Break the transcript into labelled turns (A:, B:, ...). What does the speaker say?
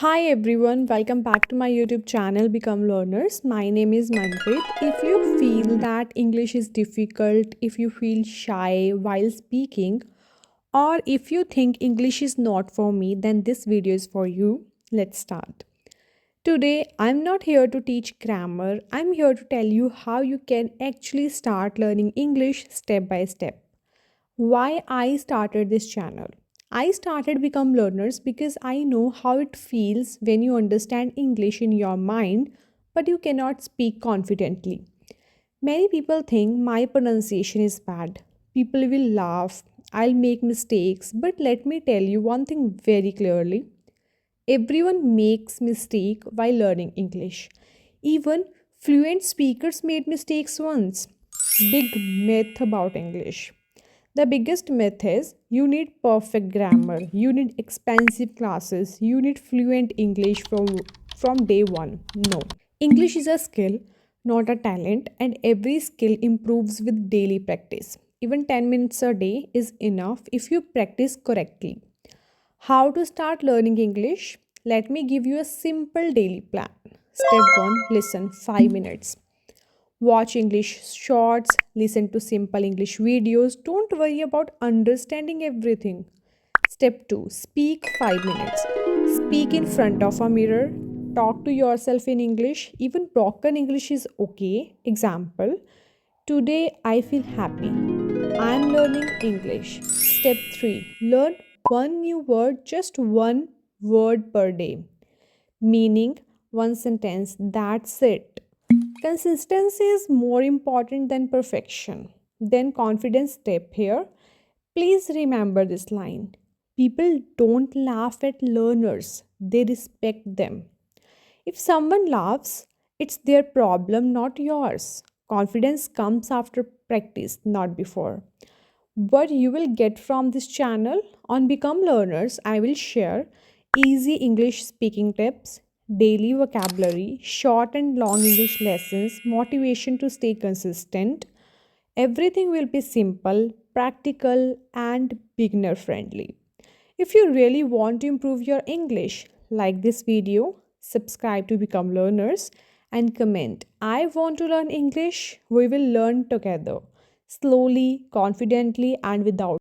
A: Hi everyone, welcome back to my YouTube channel Become Learners. My name is Manpreet. If you feel that English is difficult, if you feel shy while speaking, or if you think English is not for me, then this video is for you. Let's start. Today, I'm not here to teach grammar. I'm here to tell you how you can actually start learning English step by step. Why I started this channel. I started Become Learners because I know how it feels when you understand English in your mind but you cannot speak confidently. Many people think my pronunciation is bad. People will laugh, I'll make mistakes, but let me tell you one thing very clearly. Everyone makes mistake while learning English. Even fluent speakers made mistakes once. Big myth about English. The biggest myth is you need perfect grammar, you need expensive classes, you need fluent English from day one. No. English is a skill, not a talent, and every skill improves with daily practice. Even 10 minutes a day is enough if you practice correctly. How to start learning English? Let me give you a simple daily plan. Step 1, listen 5 minutes. Watch English shorts, listen to simple English videos. Don't worry about understanding everything. Step 2, speak 5 minutes. Speak in front of a mirror. Talk to yourself in English. Even broken English is okay. Example, today I feel happy. I am learning English. Step 3, learn one new word, just one word per day. Meaning, one sentence. That's it. Consistency is more important than perfection. Then, confidence step here. Please remember this line. People don't laugh at learners, they respect them. If someone laughs, it's their problem, not yours. Confidence comes after practice, not before. What you will get from this channel on Become Learners, I will share easy English speaking tips, daily vocabulary, short and long English lessons, motivation to stay consistent. Everything will be simple, practical, and beginner friendly. If you really want to improve your English, like this video, subscribe to Become Learners, and comment, I want to learn English. We will learn together, slowly, confidently, and without